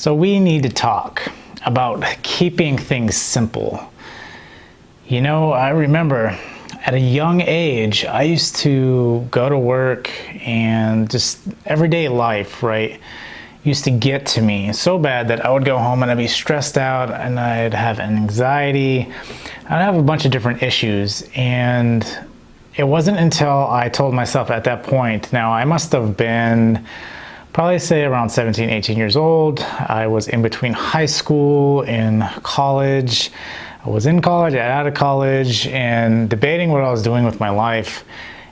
So we need to talk about keeping things simple. You know, I remember at a young age, I used to go to work and just everyday life, right, used to get to me so bad that I would go home and I'd be stressed out and I'd have anxiety. I'd have a bunch of different issues. And it wasn't until I told myself at that point, now I must have been probably say around 17, 18 years old. I was in between high school and college. I was in college, out of college, and debating what I was doing with my life.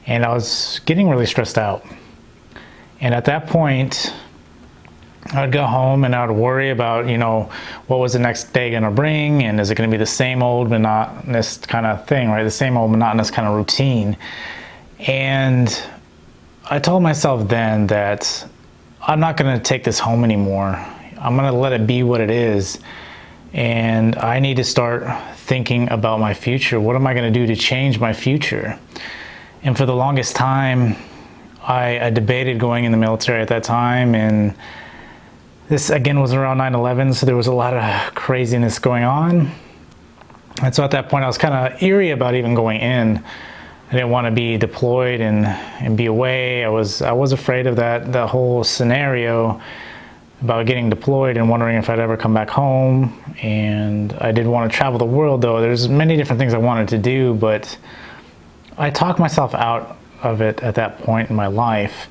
And I was getting really stressed out. And at that point, I would go home and I would worry about, what was the next day going to bring? And is it going to be the same old monotonous kind of thing, right? The same old monotonous kind of routine. And I told myself then that I'm not going to take this home anymore. I'm going to let it be what it is. And I need to start thinking about my future. What am I going to do to change my future? And for the longest time, I debated going in the military at that time. And this, again, was around 9/11, so there was a lot of craziness going on. And so at that point, I was kind of eerie about even going in. I didn't want to be deployed and be away. I was afraid of that whole scenario about getting deployed and wondering if I'd ever come back home. And I did want to travel the world, though. There's many different things I wanted to do, but I talked myself out of it at that point in my life.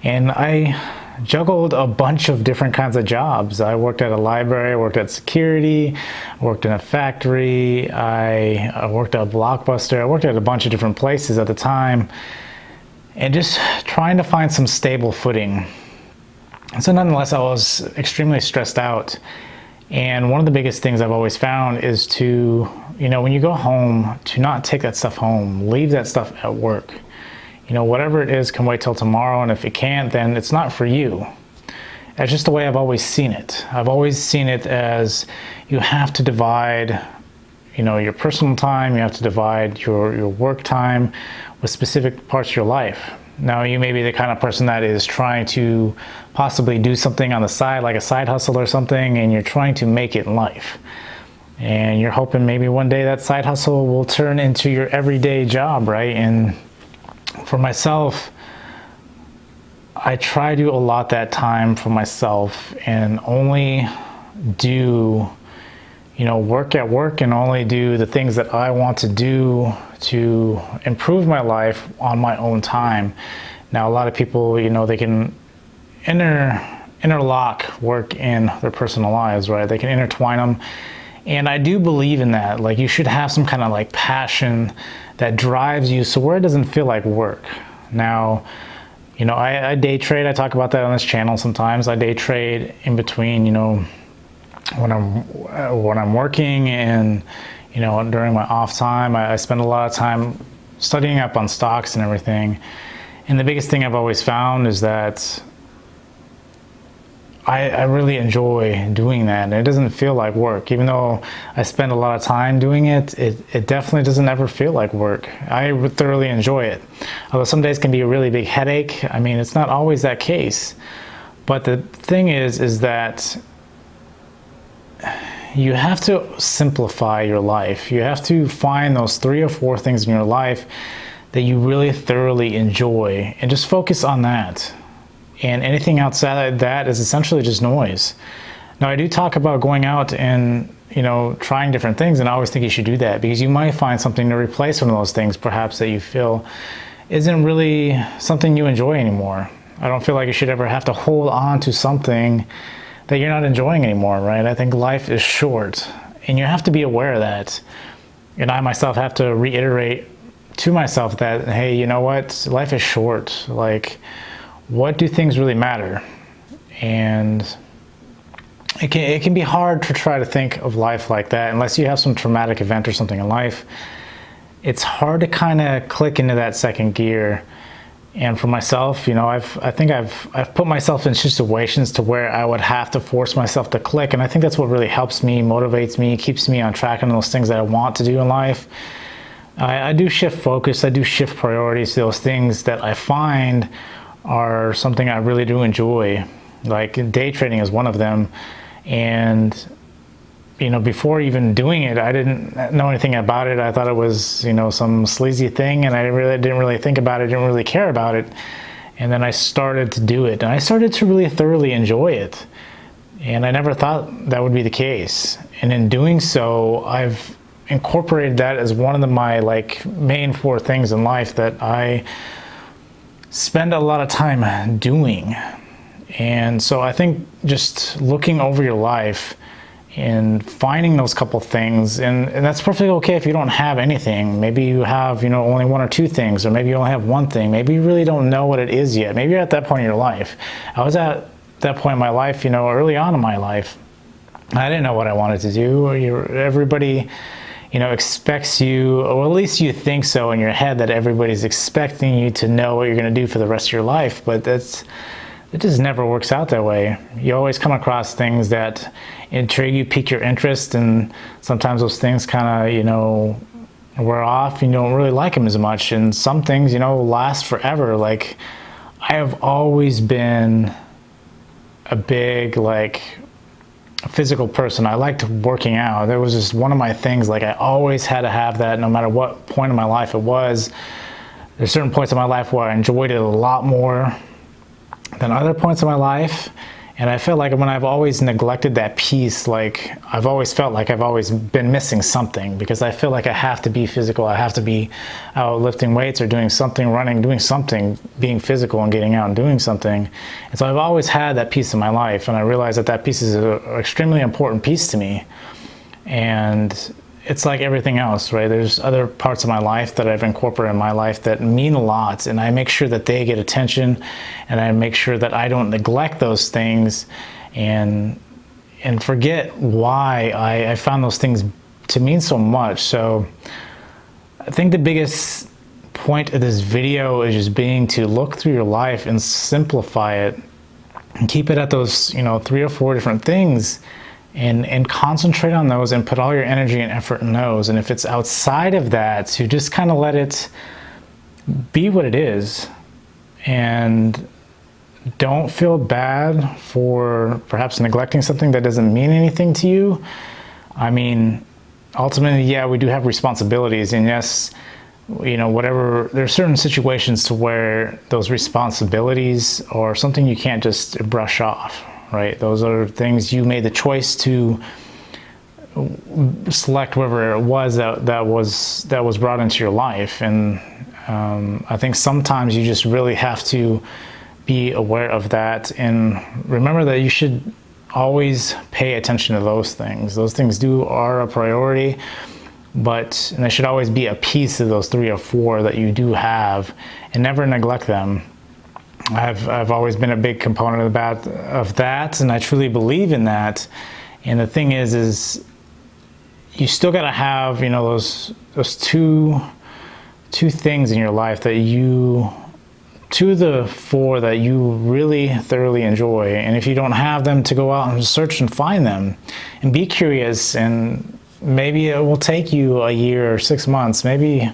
And I juggled a bunch of different kinds of jobs. I worked at a library, I worked at security, I worked in a factory, I worked at a Blockbuster, I worked at a bunch of different places at the time, and just trying to find some stable footing. And so nonetheless, I was extremely stressed out. And one of the biggest things I've always found is to, when you go home, to not take that stuff home, leave that stuff at work. Whatever it is can wait till tomorrow, and if it can't, then it's not for you. That's just the way I've always seen it. I've always seen it as you have to divide, your personal time, you have to divide your work time with specific parts of your life. Now, you may be the kind of person that is trying to possibly do something on the side, like a side hustle or something, and you're trying to make it in life. And you're hoping maybe one day that side hustle will turn into your everyday job, right? And for myself, I try to allot that time for myself and only do, work at work and only do the things that I want to do to improve my life on my own time. Now, a lot of people, they can interlock work in their personal lives, right? They can intertwine them. And I do believe in that. Like, you should have some kind of passion that drives you so where it doesn't feel like work. Now, I day trade. I talk about that on this channel sometimes. I day trade in between, when I'm working and, during my off time. I spend a lot of time studying up on stocks and everything. And the biggest thing I've always found is that I really enjoy doing that, and it doesn't feel like work. Even though I spend a lot of time doing it, it definitely doesn't ever feel like work. I thoroughly enjoy it. Although some days can be a really big headache. I mean, it's not always that case. But the thing is that you have to simplify your life. You have to find those 3 or 4 things in your life that you really thoroughly enjoy and just focus on that. And anything outside of that is essentially just noise. Now, I do talk about going out and, trying different things, and I always think you should do that because you might find something to replace one of those things, perhaps, that you feel isn't really something you enjoy anymore. I don't feel like you should ever have to hold on to something that you're not enjoying anymore, right? I think life is short, and you have to be aware of that. And I myself have to reiterate to myself that, hey, you know what? Life is short. Like, what do things really matter? And it can be hard to try to think of life like that unless you have some traumatic event or something in life. It's hard to kind of click into that second gear. And for myself, I think I've put myself in situations to where I would have to force myself to click, and I think that's what really helps me, motivates me, keeps me on track on those things that I want to do in life. I do shift focus, I do shift priorities to those things that I find are something I really do enjoy. Like day trading is one of them. And before even doing it, I didn't know anything about it. I thought it was, some sleazy thing, and I didn't really think about it, didn't really care about it. And then I started to do it, and I started to really thoroughly enjoy it. And I never thought that would be the case. And in doing so, I've incorporated that as one of my main 4 things in life that I spend a lot of time doing. And so I think just looking over your life and finding those couple things, and that's perfectly okay if you don't have anything. Maybe you have only 1 or 2 things, or maybe you only have 1 thing. Maybe you really don't know what it is yet. Maybe you're at that point in your life. I was at that point in my life, early on in my life. I didn't know what I wanted to do. Everybody expects you, or at least you think so in your head, that everybody's expecting you to know what you're going to do for the rest of your life, but it just never works out that way. You always come across things that intrigue you, pique your interest, and sometimes those things kind of, wear off. You don't really like them as much, and some things, last forever. Like, I have always been a big, physical person. I liked working out. That was just one of my things. I always had to have that, no matter what point in my life it was. There's certain points in my life where I enjoyed it a lot more than other points in my life, and I feel like when I've always neglected that piece, I've always felt like I've always been missing something, because I feel like I have to be physical. I have to be out lifting weights or doing something, running, doing something, being physical and getting out and doing something. And so I've always had that piece in my life, and I realized that piece is an extremely important piece to me. And it's like everything else, right? There's other parts of my life that I've incorporated in my life that mean a lot, and I make sure that they get attention, and I make sure that I don't neglect those things and forget why I found those things to mean so much. So I think the biggest point of this video is just being to look through your life and simplify it and keep it at those 3 or 4 different things, and concentrate on those and put all your energy and effort in those. And if it's outside of that, to just kind of let it be what it is, and don't feel bad for perhaps neglecting something that doesn't mean anything to you. I mean, ultimately, yeah, we do have responsibilities, and yes, whatever, there are certain situations to where those responsibilities are something you can't just brush off. Right? Those are things you made the choice to select, whatever it was that was brought into your life. And I think sometimes you just really have to be aware of that, and remember that you should always pay attention to those things. Those things are a priority, and they should always be a piece of those 3 or 4 that you do have, and never neglect them. I've always been a big component of that, and I truly believe in that. And the thing is you still got to have those 2 things in your life that 2 of the 4 that you really thoroughly enjoy. And if you don't have them, to go out and search and find them, and be curious. And maybe it will take you a year or 6 months, maybe.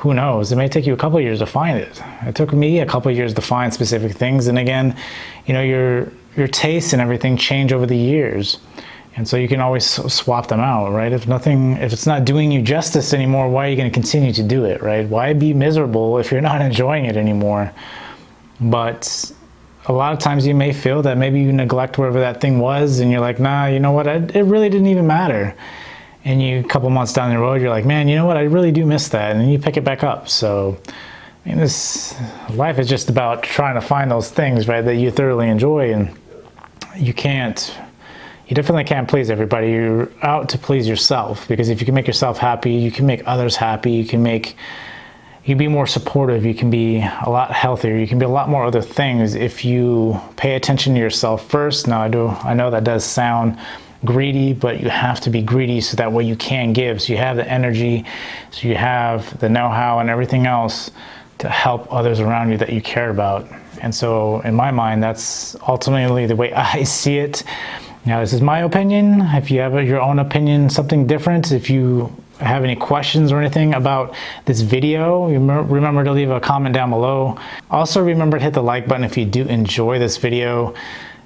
Who knows? It may take you a couple of years to find it. It took me a couple of years to find specific things. And again, your tastes and everything change over the years. And so you can always swap them out, right? If it's not doing you justice anymore, why are you going to continue to do it, right? Why be miserable if you're not enjoying it anymore? But a lot of times you may feel that maybe you neglect wherever that thing was, and you're like, nah, you know what? It really didn't even matter. And a couple months down the road, you're like, man, you know what? I really do miss that. And then you pick it back up. So, this life is just about trying to find those things, right, that you thoroughly enjoy. And you definitely can't please everybody. You're out to please yourself, because if you can make yourself happy, you can make others happy. You can be more supportive. You can be a lot healthier. You can be a lot more other things if you pay attention to yourself first. Now, I know that does sound greedy, but you have to be greedy so that way you can give, so you have the energy, so you have the know-how and everything else to help others around you that you care about. And so in my mind, that's ultimately the way I see it. Now, this is my opinion. If you have your own opinion, something different, if you have any questions or anything about this video, remember to leave a comment down below. Also, remember to hit the like button if you do enjoy this video.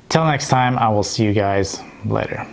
Till next time, I will see you guys. Later.